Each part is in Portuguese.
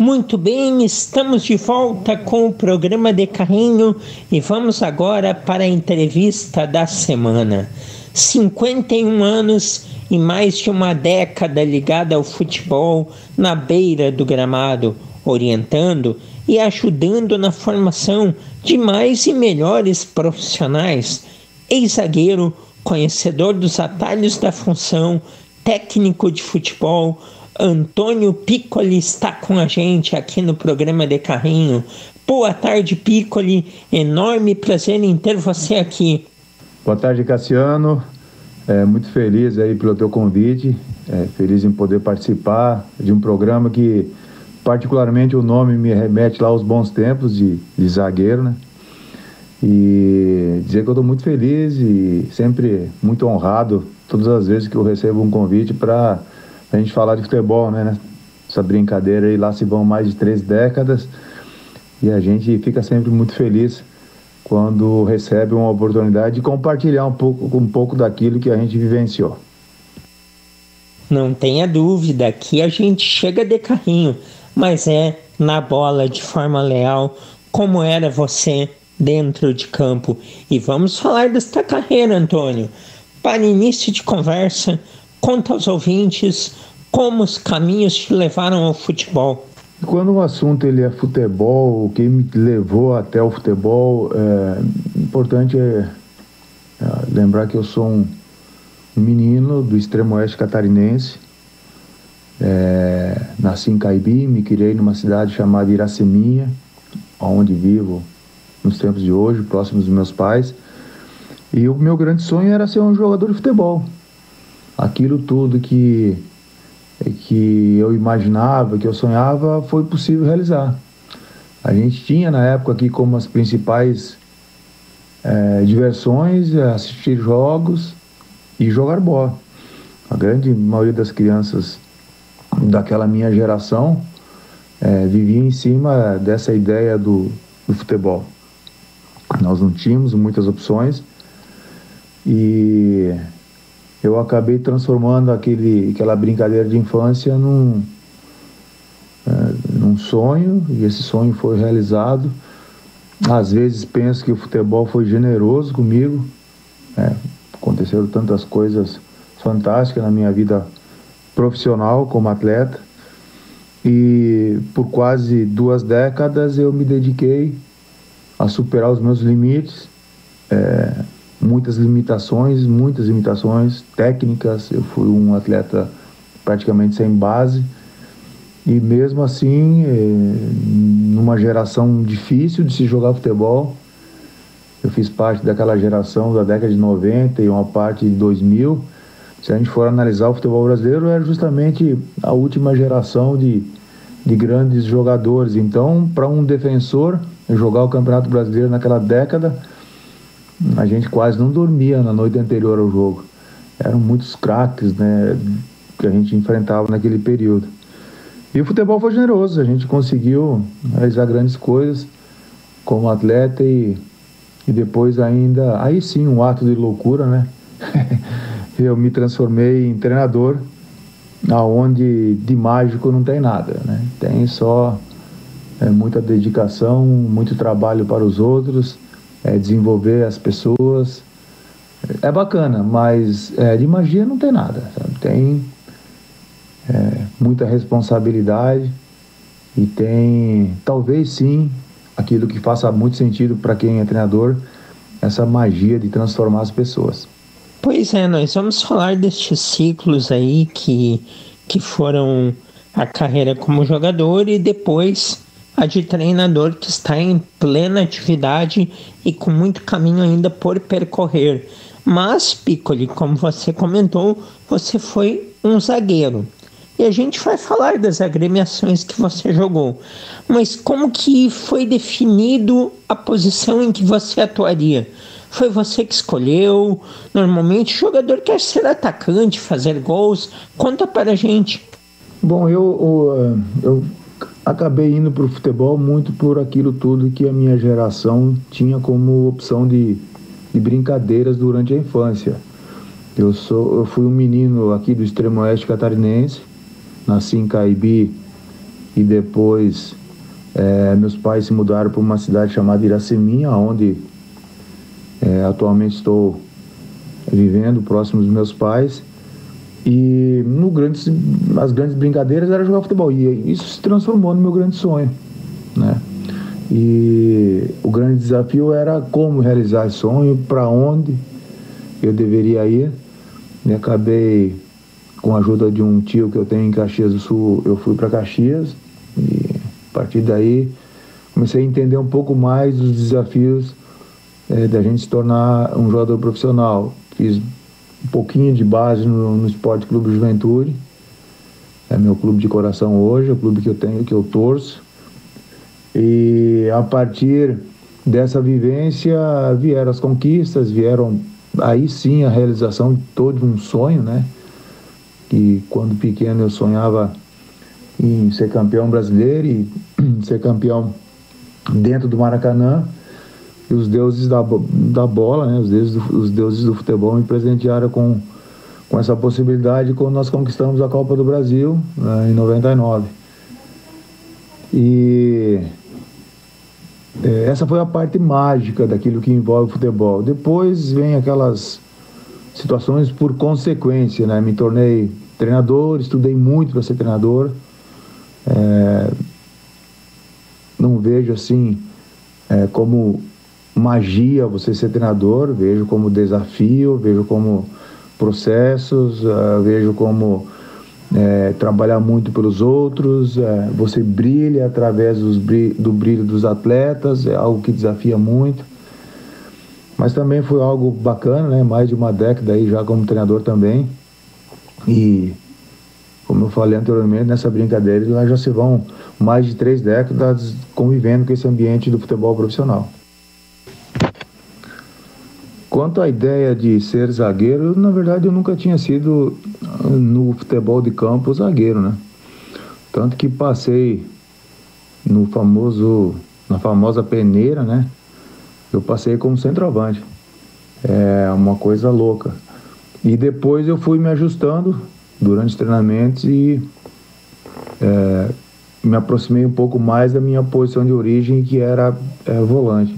Muito bem, estamos de volta com o programa de carrinho e vamos agora para a entrevista da semana. 51 anos e mais de uma década ligada ao futebol na beira do gramado, orientando e ajudando na formação de mais e melhores profissionais. Ex-zagueiro, conhecedor dos atalhos da função, técnico de futebol, Antônio Piccoli está com a gente aqui no programa de carrinho. Boa tarde, Piccoli. Enorme prazer em ter você aqui. Boa tarde, Cassiano. Muito feliz aí pelo teu convite. Feliz em poder participar de um programa que, particularmente, o nome me remete lá aos bons tempos de zagueiro, né? E dizer que eu estou muito feliz e sempre muito honrado todas as vezes que eu recebo um convite para a gente falar de futebol, né? Essa brincadeira aí, lá se vão mais de 3 décadas e a gente fica sempre muito feliz quando recebe uma oportunidade de compartilhar um pouco daquilo que a gente vivenciou. Não tenha dúvida, aqui a gente chega de carrinho, mas na bola de forma leal, como era você dentro de campo. E vamos falar desta carreira, Antônio. Para início de conversa, conta aos ouvintes como os caminhos te levaram ao futebol. Quando o assunto ele é futebol, o que me levou até o futebol, importante lembrar que eu sou um menino do extremo oeste catarinense. Nasci em Caibi, me criei numa cidade chamada Iraceminha, onde vivo nos tempos de hoje, próximos dos meus pais. E o meu grande sonho era ser um jogador de futebol. Aquilo tudo que eu imaginava, que eu sonhava, foi possível realizar. A gente tinha na época aqui como as principais diversões assistir jogos e jogar bola. A grande maioria das crianças daquela minha geração vivia em cima dessa ideia do futebol. Nós não tínhamos muitas opções e eu acabei transformando aquela brincadeira de infância num sonho, e esse sonho foi realizado. Às vezes penso que o futebol foi generoso comigo. Aconteceram tantas coisas fantásticas na minha vida profissional como atleta, e por quase 2 décadas eu me dediquei a superar os meus limites, muitas limitações técnicas. Eu fui um atleta praticamente sem base e mesmo assim, numa geração difícil de se jogar futebol, eu fiz parte daquela geração da década de 90 e uma parte de 2000. Se a gente for analisar o futebol brasileiro, era justamente a última geração de grandes jogadores. Então, para um defensor jogar o Campeonato Brasileiro naquela década, a gente quase não dormia na noite anterior ao jogo. Eram muitos craques, né, que a gente enfrentava naquele período. E o futebol foi generoso, a gente conseguiu realizar grandes coisas como atleta e depois ainda, aí sim, um ato de loucura, né? Eu me transformei em treinador, aonde de mágico não tem nada, né? Tem só muita dedicação, muito trabalho para os outros, desenvolver as pessoas. É bacana, mas de magia não tem nada, sabe? Tem muita responsabilidade e tem, talvez sim, aquilo que faça muito sentido para quem é treinador, essa magia de transformar as pessoas. Pois nós vamos falar destes ciclos aí que foram a carreira como jogador e depois a de treinador, que está em plena atividade e com muito caminho ainda por percorrer. Mas, Piccoli, como você comentou, você foi um zagueiro. E a gente vai falar das agremiações que você jogou. Mas como que foi definido a posição em que você atuaria? Foi você que escolheu? Normalmente o jogador quer ser atacante, fazer gols. Conta para a gente. Bom, eu acabei indo para o futebol muito por aquilo tudo que a minha geração tinha como opção de brincadeiras durante a infância. Eu fui um menino aqui do extremo oeste catarinense, nasci em Caibi e depois meus pais se mudaram para uma cidade chamada Iraceminha, onde atualmente estou vivendo, próximo dos meus pais. E as grandes brincadeiras era jogar futebol, e isso se transformou no meu grande sonho, né? E o grande desafio era como realizar esse sonho, para onde eu deveria ir. E acabei, com a ajuda de um tio que eu tenho em Caxias do Sul, eu fui para Caxias, e a partir daí comecei a entender um pouco mais dos desafios da gente se tornar um jogador profissional. Fiz um pouquinho de base no Esporte Clube Juventude, é meu clube de coração hoje, é o clube que eu tenho, que eu torço. E a partir dessa vivência vieram as conquistas, vieram aí sim a realização de todo um sonho, né? Que quando pequeno eu sonhava em ser campeão brasileiro e ser campeão dentro do Maracanã. E os deuses da bola, né? Os deuses do futebol me presentearam com essa possibilidade quando nós conquistamos a Copa do Brasil, né, em 99. E essa foi a parte mágica daquilo que envolve o futebol. Depois vem aquelas situações por consequência, né? Me tornei treinador, estudei muito para ser treinador. Não vejo assim como magia você ser treinador, vejo como desafio, vejo como processos, vejo como trabalhar muito pelos outros, você brilha através do brilho dos atletas, é algo que desafia muito, mas também foi algo bacana, né? Mais de uma década aí já como treinador também, e como eu falei anteriormente, nessa brincadeira lá já se vão mais de 3 décadas convivendo com esse ambiente do futebol profissional. Quanto à ideia de ser zagueiro, na verdade eu nunca tinha sido no futebol de campo zagueiro, né? Tanto que passei na famosa peneira, né? Eu passei como centroavante. É uma coisa louca. E depois eu fui me ajustando durante os treinamentos e me aproximei um pouco mais da minha posição de origem, que era volante.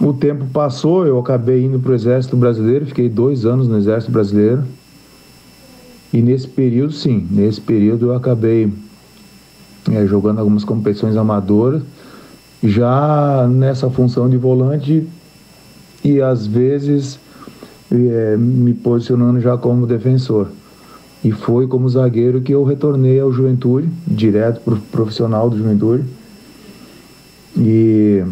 O tempo passou, eu acabei indo para o Exército Brasileiro, fiquei 2 anos no Exército Brasileiro. E nesse período eu acabei jogando algumas competições amadoras, já nessa função de volante e às vezes me posicionando já como defensor. E foi como zagueiro que eu retornei ao Juventude, direto para o profissional do Juventude. E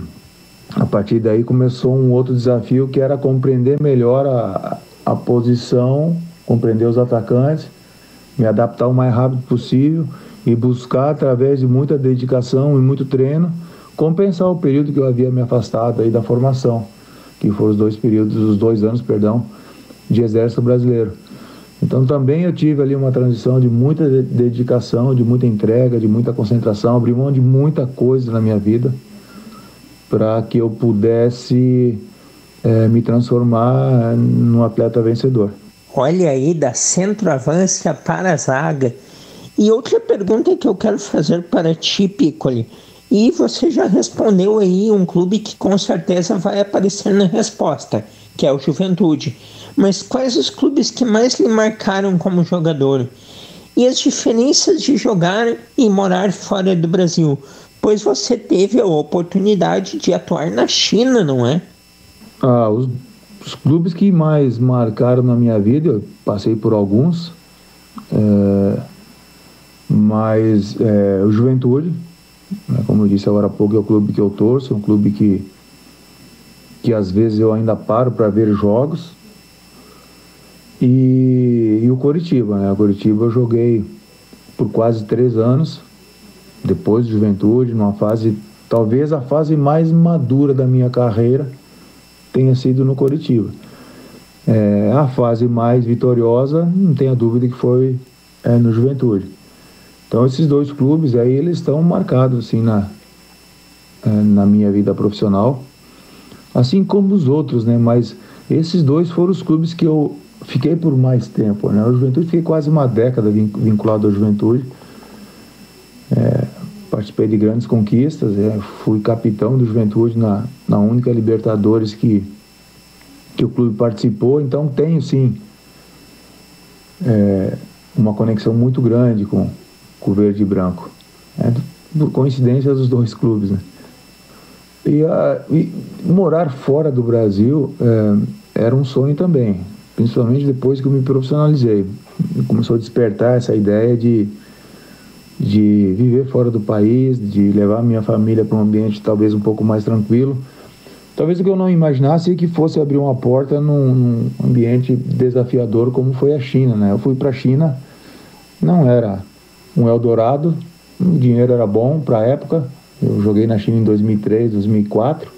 a partir daí começou um outro desafio, que era compreender melhor a posição, compreender os atacantes, me adaptar o mais rápido possível e buscar, através de muita dedicação e muito treino, compensar o período que eu havia me afastado aí da formação, que foram os 2 anos, de Exército Brasileiro. Então também eu tive ali uma transição de muita dedicação, de muita entrega, de muita concentração, abri mão de muita coisa na minha vida, para que eu pudesse me transformar num atleta vencedor. Olha aí, da centroavança para a zaga. E outra pergunta que eu quero fazer para ti, Piccoli, e você já respondeu aí um clube que com certeza vai aparecer na resposta, que é o Juventude. Mas quais os clubes que mais lhe marcaram como jogador? E as diferenças de jogar e morar fora do Brasil? Pois você teve a oportunidade de atuar na China, não é? Os clubes que mais marcaram na minha vida, eu passei por alguns, mas o Juventude, né, como eu disse agora há pouco, é o clube que eu torço, é um clube que às vezes eu ainda paro para ver jogos, e o Coritiba, né? O Coritiba eu joguei por quase 3 anos, depois do Juventude, numa fase, talvez a fase mais madura da minha carreira tenha sido no Coritiba. A fase mais vitoriosa, não tenha dúvida que foi no Juventude. Então esses 2 clubes aí, eles estão marcados assim na minha vida profissional, assim como os outros, né? Mas esses 2 foram os clubes que eu fiquei por mais tempo, né? O Juventude, fiquei quase uma década vinculado ao Juventude. participei de grandes conquistas, fui capitão do Juventude na única Libertadores que o clube participou, então tenho sim uma conexão muito grande com o verde e branco, por coincidência dos dois clubes, né? E morar fora do Brasil era um sonho também, principalmente depois que eu me profissionalizei. Começou a despertar essa ideia de viver fora do país, de levar minha família para um ambiente talvez um pouco mais tranquilo. Talvez o que eu não imaginasse é que fosse abrir uma porta num ambiente desafiador como foi a China, né? Eu fui para a China, não era um Eldorado, o dinheiro era bom para a época. Eu joguei na China em 2003, 2004,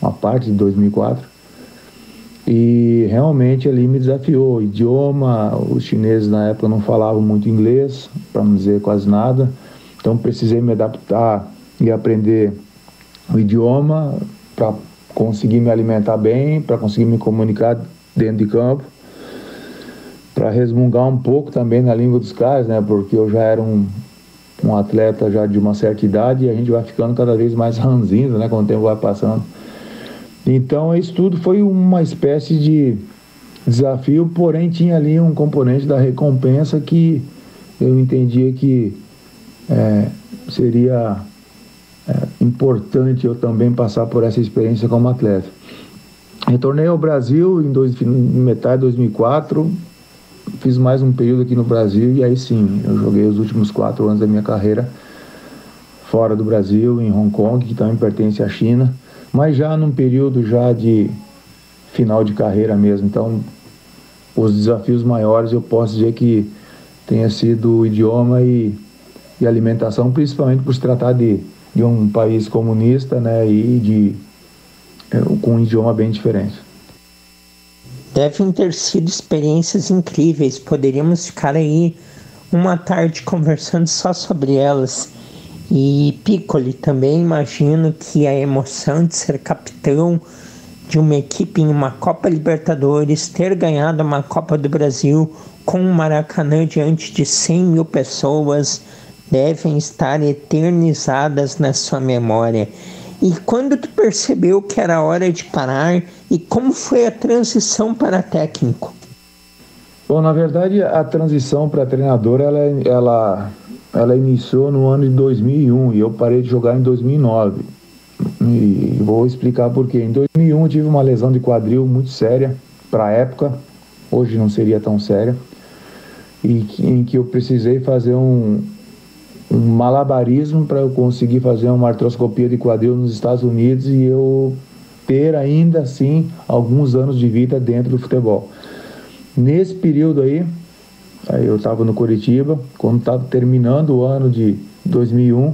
uma parte de 2004. E realmente ali me desafiou. O idioma, os chineses na época não falavam muito inglês, para não dizer quase nada. Então precisei me adaptar e aprender o idioma para conseguir me alimentar bem, para conseguir me comunicar dentro de campo, para resmungar um pouco também na língua dos caras, né? Porque eu já era um atleta já de uma certa idade e a gente vai ficando cada vez mais ranzinza, né? Quando o tempo vai passando. Então isso tudo foi uma espécie de desafio, porém tinha ali um componente da recompensa que eu entendia que seria importante eu também passar por essa experiência como atleta. Retornei ao Brasil em metade de 2004, fiz mais um período aqui no Brasil e aí sim, eu joguei os últimos 4 anos da minha carreira fora do Brasil, em Hong Kong, que também pertence à China, mas já num período já de final de carreira mesmo. Então, os desafios maiores eu posso dizer que tenha sido o idioma e alimentação, principalmente por se tratar de um país comunista, né, e com um idioma bem diferente. Devem ter sido experiências incríveis, poderíamos ficar aí uma tarde conversando só sobre elas. E Piccoli, também imagino que a emoção de ser capitão de uma equipe em uma Copa Libertadores, ter ganhado uma Copa do Brasil com o Maracanã diante de 100 mil pessoas, devem estar eternizadas na sua memória. E quando tu percebeu que era hora de parar, e como foi a transição para técnico? Bom, na verdade, a transição para treinador, ela iniciou no ano de 2001 e eu parei de jogar em 2009. E vou explicar por quê. Em 2001 eu tive uma lesão de quadril muito séria para a época, hoje não seria tão séria, em que eu precisei fazer um malabarismo para eu conseguir fazer uma artroscopia de quadril nos Estados Unidos e eu ter ainda assim alguns anos de vida dentro do futebol. Nesse período aí eu estava no Coritiba, quando estava terminando o ano de 2001,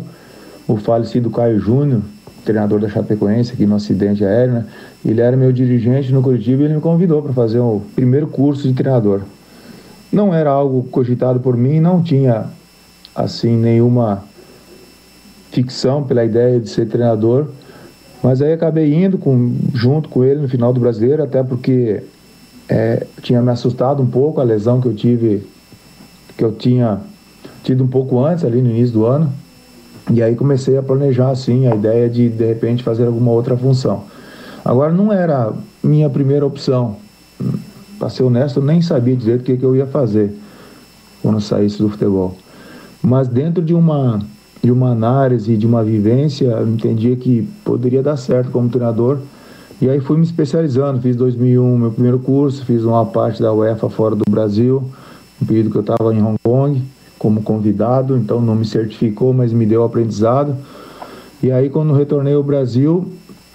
o falecido Caio Júnior, treinador da Chapecoense aqui no acidente aéreo, né? Ele era meu dirigente no Coritiba e ele me convidou para fazer o primeiro curso de treinador. Não era algo cogitado por mim, não tinha assim nenhuma ficção pela ideia de ser treinador, mas aí acabei indo junto com ele no final do Brasileiro, até porque tinha me assustado um pouco a lesão que eu tinha tido um pouco antes, ali no início do ano, e aí comecei a planejar assim a ideia de repente fazer alguma outra função. Agora não era minha primeira opção, para ser honesto, eu nem sabia dizer o que eu ia fazer quando saísse do futebol. Mas dentro de uma análise, de uma vivência, eu entendia que poderia dar certo como treinador. E aí fui me especializando, fiz 2001 meu primeiro curso, fiz uma parte da UEFA fora do Brasil, um período que eu estava em Hong Kong como convidado, então não me certificou, mas me deu aprendizado. E aí quando retornei ao Brasil,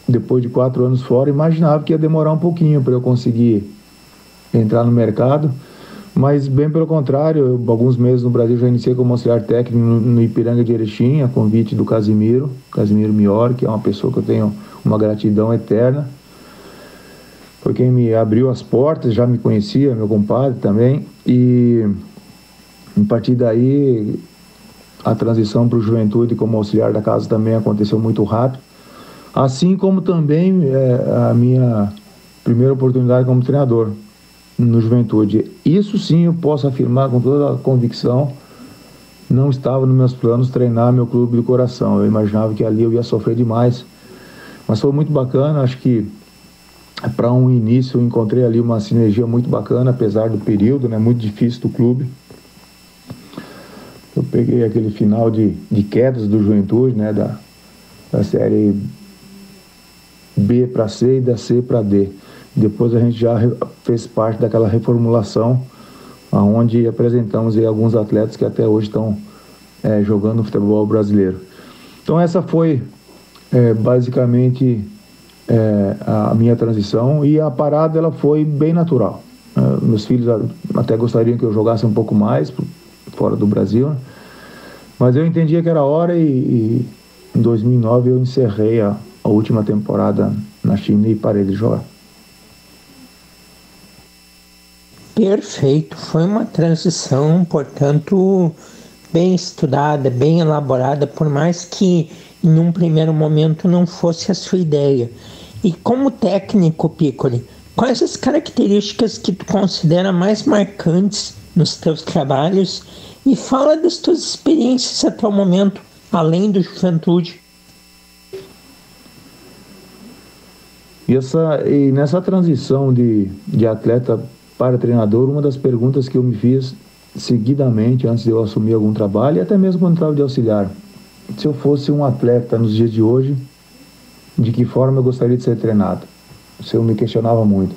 depois de 4 anos fora, imaginava que ia demorar um pouquinho para eu conseguir entrar no mercado. Mas bem pelo contrário, alguns meses no Brasil já iniciei como auxiliar técnico no Ipiranga de Erechim, a convite do Casimiro Miori, que é uma pessoa que eu tenho uma gratidão eterna. Foi quem me abriu as portas, já me conhecia, meu compadre também. E a partir daí, a transição para o Juventude como auxiliar da casa também aconteceu muito rápido. Assim como também a minha primeira oportunidade como treinador no Juventude. Isso sim eu posso afirmar com toda a convicção não estava nos meus planos treinar meu clube do coração. Eu imaginava que ali eu ia sofrer demais, mas foi muito bacana. Acho que para um início eu encontrei ali uma sinergia muito bacana, apesar do período, né, muito difícil do clube. Eu peguei aquele final de quedas do Juventude, né, da série B para C e da C para D. Depois a gente já fez parte daquela reformulação, onde apresentamos aí alguns atletas que até hoje estão jogando no futebol brasileiro. Então essa foi basicamente a minha transição, e a parada ela foi bem natural. Meus filhos até gostariam que eu jogasse um pouco mais fora do Brasil, né? Mas eu entendia que era hora, e em 2009 eu encerrei a última temporada na China e parei de jogar. Perfeito, foi uma transição, portanto, bem estudada, bem elaborada, por mais que em um primeiro momento não fosse a sua ideia. E como técnico, Piccoli, quais as características que tu considera mais marcantes nos teus trabalhos, e fala das tuas experiências até o momento, além do Juventude? E nessa transição de atleta para treinador, uma das perguntas que eu me fiz seguidamente antes de eu assumir algum trabalho, e até mesmo quando estava de auxiliar: se eu fosse um atleta nos dias de hoje, de que forma eu gostaria de ser treinado? Isso eu me questionava muito.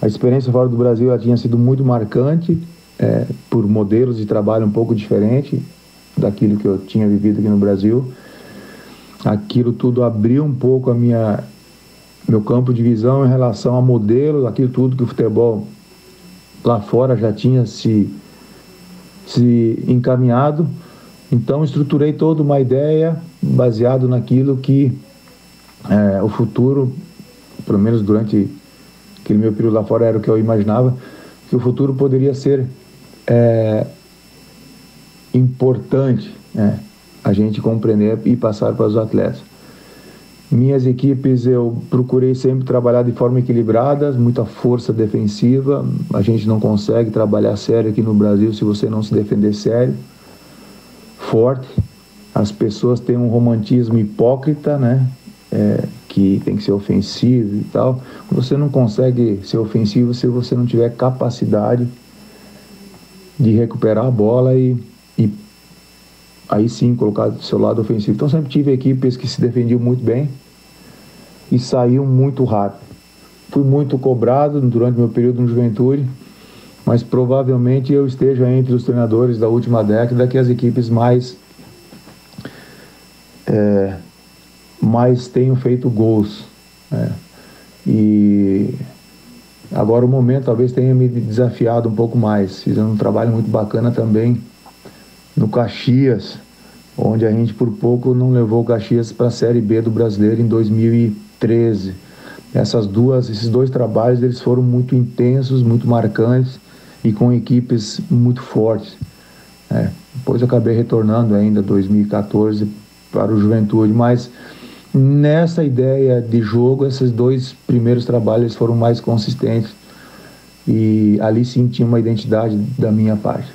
A experiência fora do Brasil ela tinha sido muito marcante, por modelos de trabalho um pouco diferente daquilo que eu tinha vivido aqui no Brasil. Aquilo tudo abriu um pouco meu campo de visão em relação a modelos, aquilo tudo que o futebol lá fora já tinha se encaminhado. Então estruturei toda uma ideia baseado naquilo que o futuro, pelo menos durante aquele meu período lá fora, era o que eu imaginava, que o futuro poderia ser importante, a gente compreender e passar para os atletas. Minhas equipes eu procurei sempre trabalhar de forma equilibrada, muita força defensiva. A gente não consegue trabalhar sério aqui no Brasil se você não se defender sério, forte. As pessoas têm um romantismo hipócrita, né? Que tem que ser ofensivo e tal. Você não consegue ser ofensivo se você não tiver capacidade de recuperar a bola e aí sim colocar do seu lado ofensivo. Então sempre tive equipes que se defendiam muito bem e saíam muito rápido. Fui muito cobrado durante meu período no Juventude, mas provavelmente eu esteja entre os treinadores da última década que as equipes mais tenham feito gols, E agora o momento talvez tenha me desafiado um pouco mais. Fizemos um trabalho muito bacana também no Caxias, onde a gente por pouco não levou o Caxias para a Série B do Brasileiro em 2013. Esses dois trabalhos eles foram muito intensos, muito marcantes e com equipes muito fortes. Depois eu acabei retornando ainda em 2014 para o Juventude, mas nessa ideia de jogo, esses dois primeiros trabalhos foram mais consistentes e ali sim tinha uma identidade da minha parte.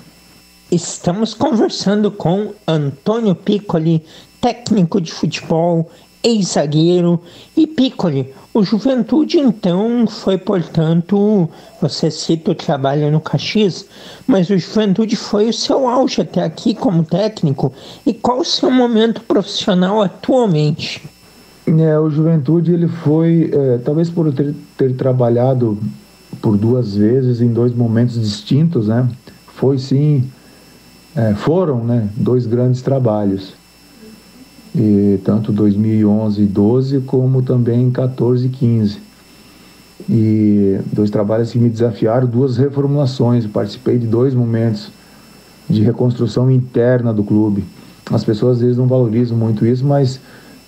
Estamos conversando com Antônio Piccoli, técnico de futebol, ex-zagueiro. E Piccoli, o Juventude então foi, portanto, você cita o trabalho no Caxias, mas o Juventude foi o seu auge até aqui como técnico. E qual o seu momento profissional atualmente? O Juventude ele foi, talvez por ter trabalhado por duas vezes em dois momentos distintos, né? Foi sim, foram, né, dois grandes trabalhos, e tanto 2011 e 12 como também 14 e 15, e dois trabalhos que me desafiaram, duas reformulações. Eu participei de dois momentos de reconstrução interna do clube. As pessoas às vezes não valorizam muito isso, mas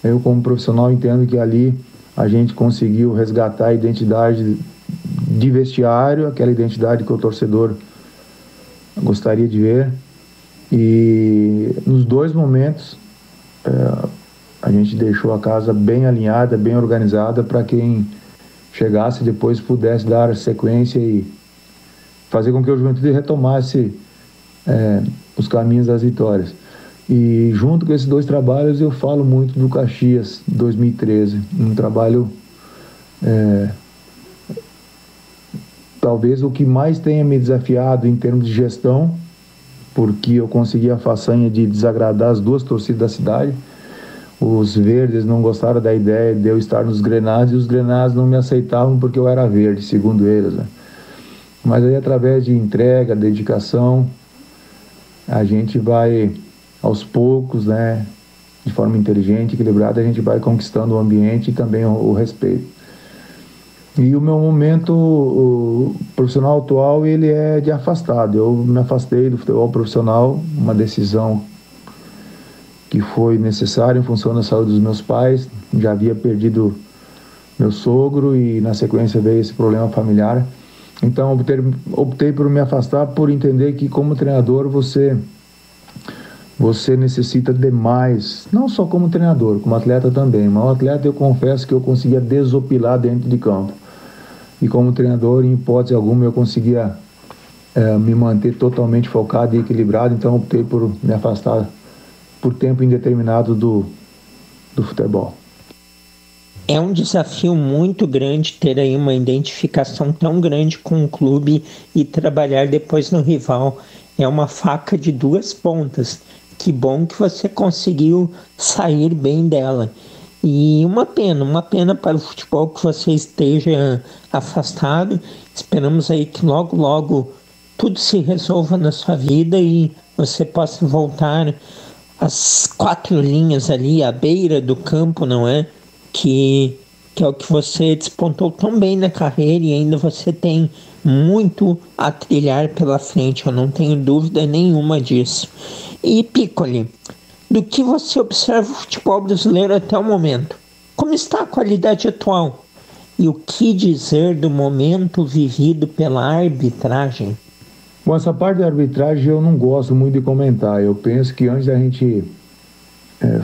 eu como profissional entendo que ali a gente conseguiu resgatar a identidade de vestiário, aquela identidade que o torcedor gostaria de ver. E nos dois momentos a gente deixou a casa bem alinhada, bem organizada, para quem chegasse depois pudesse dar sequência e fazer com que o Juventude retomasse os caminhos das vitórias. E junto com esses dois trabalhos eu falo muito do Caxias 2013, um trabalho talvez o que mais tenha me desafiado em termos de gestão, porque eu consegui a façanha de desagradar as duas torcidas da cidade. Os verdes não gostaram da ideia de eu estar nos Grenás e os Grenás não me aceitavam porque eu era verde, segundo eles, né? Mas aí, através de entrega, dedicação, a gente vai aos poucos, né, de forma inteligente, equilibrada, a gente vai conquistando o ambiente e também o respeito. E o meu momento profissional atual, ele é de afastado. Eu me afastei do futebol profissional, uma decisão que foi necessária em função da saúde dos meus pais. Já havia perdido meu sogro e na sequência veio esse problema familiar. Então optei por me afastar, por entender que como treinador você necessita demais, não só como treinador, como atleta também. Mas o atleta, eu confesso que eu conseguia desopilar dentro de campo. E como treinador, em hipótese alguma, eu conseguia me manter totalmente focado e equilibrado. Então optei por me afastar por tempo indeterminado do futebol. É um desafio muito grande ter aí uma identificação tão grande com o clube e trabalhar depois no rival. É uma faca de duas pontas. Que bom que você conseguiu sair bem dela. E uma pena para o futebol que você esteja afastado. Esperamos aí que logo, logo tudo se resolva na sua vida e você possa voltar às quatro linhas ali, à beira do campo, não é? Que é o que você despontou tão bem na carreira e ainda você tem muito a trilhar pela frente, eu não tenho dúvida nenhuma disso. E Piccoli, do que você observa o futebol brasileiro até o momento? Como está a qualidade atual? E o que dizer do momento vivido pela arbitragem? Bom, essa parte da arbitragem eu não gosto muito de comentar. Eu penso que antes da gente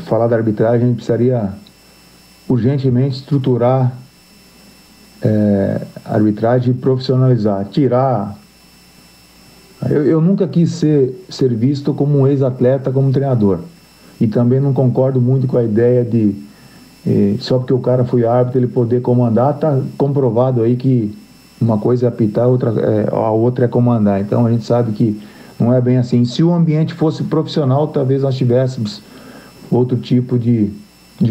falar da arbitragem, a gente precisaria urgentemente estruturar a arbitragem e profissionalizar, tirar... Eu nunca quis ser visto como um ex-atleta, como treinador. E também não concordo muito com a ideia de só porque o cara foi árbitro ele poder comandar. Está comprovado aí que uma coisa é apitar, a outra é comandar. Então a gente sabe que não é bem assim. Se o ambiente fosse profissional, talvez nós tivéssemos outro tipo de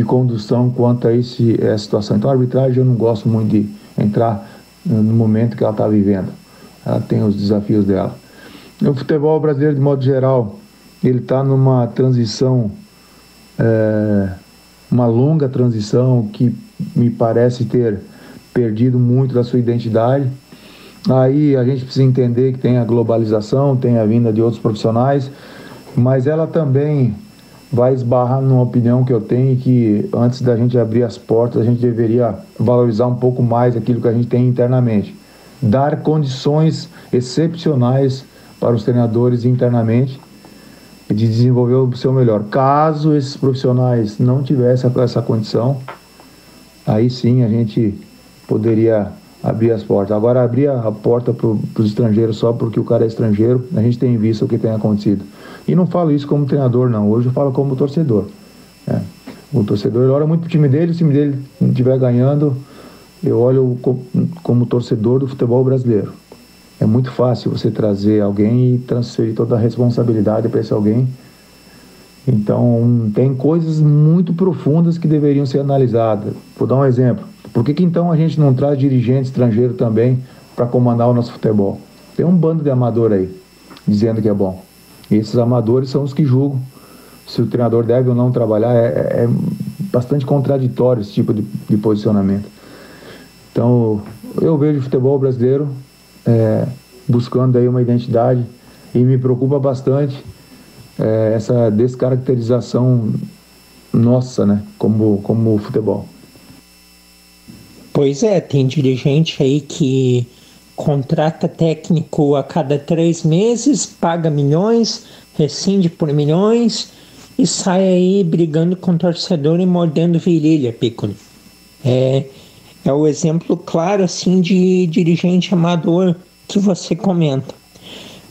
condução quanto a essa situação. Então a arbitragem eu não gosto muito de entrar no momento que ela está vivendo. Ela tem os desafios dela. O futebol brasileiro, de modo geral, ele está numa transição, uma longa transição que me parece ter perdido muito da sua identidade. Aí a gente precisa entender que tem a globalização, tem a vinda de outros profissionais, mas ela também vai esbarrar numa opinião que eu tenho, que antes da gente abrir as portas, a gente deveria valorizar um pouco mais aquilo que a gente tem internamente. Dar condições excepcionais para os treinadores internamente e de desenvolver o seu melhor. Caso esses profissionais não tivessem essa condição, aí sim a gente poderia abrir as portas. Agora, abrir a porta para os estrangeiros só porque o cara é estrangeiro, a gente tem visto o que tem acontecido. E não falo isso como treinador, não. Hoje eu falo como torcedor. O torcedor, ele olha muito pro time dele, se o time dele não estiver ganhando, eu olho como torcedor do futebol brasileiro. É muito fácil você trazer alguém e transferir toda a responsabilidade para esse alguém. Então, tem coisas muito profundas que deveriam ser analisadas. Vou dar um exemplo. Por que então a gente não traz dirigente estrangeiro também para comandar o nosso futebol? Tem um bando de amador aí, dizendo que é bom. E esses amadores são os que julgam se o treinador deve ou não trabalhar. É bastante contraditório esse tipo de posicionamento. Então, eu vejo o futebol brasileiro buscando aí uma identidade e me preocupa bastante essa descaracterização nossa, né, como futebol. Pois é, tem dirigente aí que contrata técnico a cada 3 meses, paga milhões, rescinde por milhões e sai aí brigando com o torcedor e mordendo virilha, Piccoli. É o exemplo claro assim de dirigente amador que você comenta.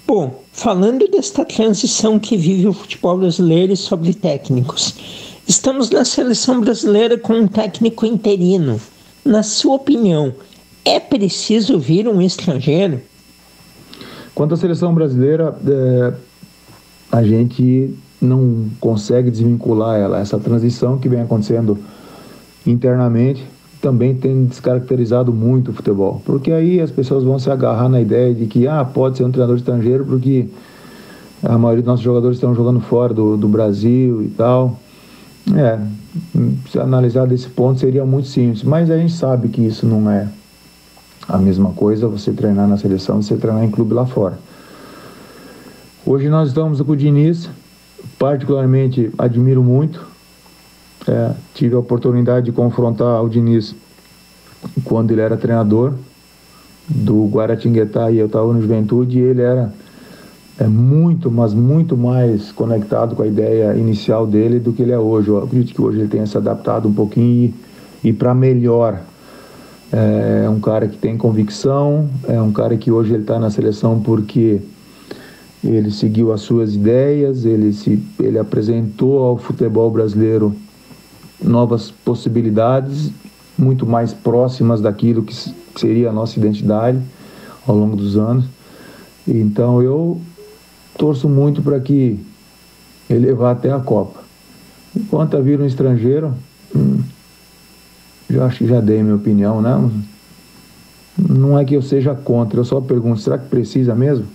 Bom, Falando desta transição que vive o futebol brasileiro e sobre técnicos, estamos na seleção brasileira com um técnico interino. Na sua opinião, é preciso vir um estrangeiro? Quanto à seleção brasileira, a gente não consegue desvincular ela. Essa transição que vem acontecendo internamente também tem descaracterizado muito o futebol, porque aí as pessoas vão se agarrar na ideia de que pode ser um treinador estrangeiro porque a maioria dos nossos jogadores estão jogando fora do Brasil e tal. Se analisar desse ponto seria muito simples, mas a gente sabe que isso não é a mesma coisa, você treinar na seleção, você treinar em clube lá fora. Hoje nós estamos com o Diniz, particularmente admiro muito. Tive a oportunidade de confrontar o Diniz quando ele era treinador do Guaratinguetá e eu estava no Juventude, e ele era muito, mas muito mais conectado com a ideia inicial dele do que ele é hoje. Eu acredito que hoje ele tenha se adaptado um pouquinho e para melhor. É um cara que tem convicção, é um cara que hoje ele está na seleção porque ele seguiu as suas ideias, ele apresentou ao futebol brasileiro novas possibilidades, muito mais próximas daquilo que seria a nossa identidade ao longo dos anos. Então eu torço muito para que ele vá até a Copa. Enquanto a vir um estrangeiro, eu acho que já dei minha opinião, né? Não é que eu seja contra, eu só pergunto, será que precisa mesmo?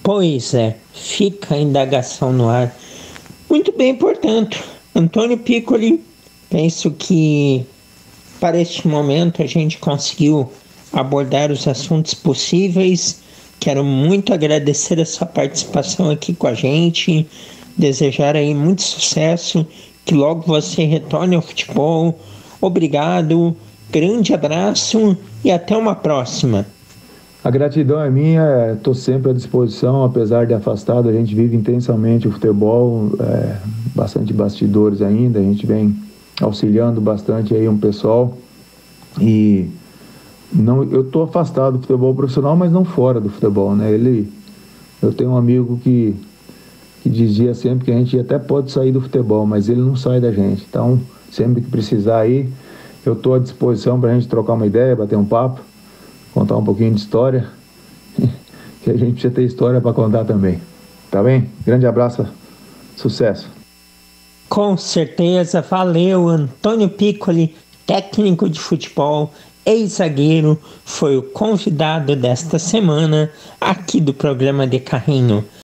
Pois é, fica a indagação no ar. Muito bem, portanto, Antônio Piccoli, penso que para este momento a gente conseguiu abordar os assuntos possíveis. Quero muito agradecer a sua participação aqui com a gente, desejar aí muito sucesso, que logo você retorne ao futebol. Obrigado, grande abraço e até uma próxima. A gratidão é minha, estou sempre à disposição, apesar de afastado, a gente vive intensamente o futebol, bastante bastidores ainda, a gente vem auxiliando bastante aí um pessoal, e eu estou afastado do futebol profissional, mas não fora do futebol, né? Eu tenho um amigo que dizia sempre que a gente até pode sair do futebol, mas ele não sai da gente, então sempre que precisar aí, eu estou à disposição para a gente trocar uma ideia, bater um papo, contar um pouquinho de história, que a gente precisa ter história para contar também, tá bem? Grande abraço, sucesso. Com certeza, valeu. Antônio Piccoli, técnico de futebol, ex-zagueiro, foi o convidado desta semana aqui do programa De Carrinho.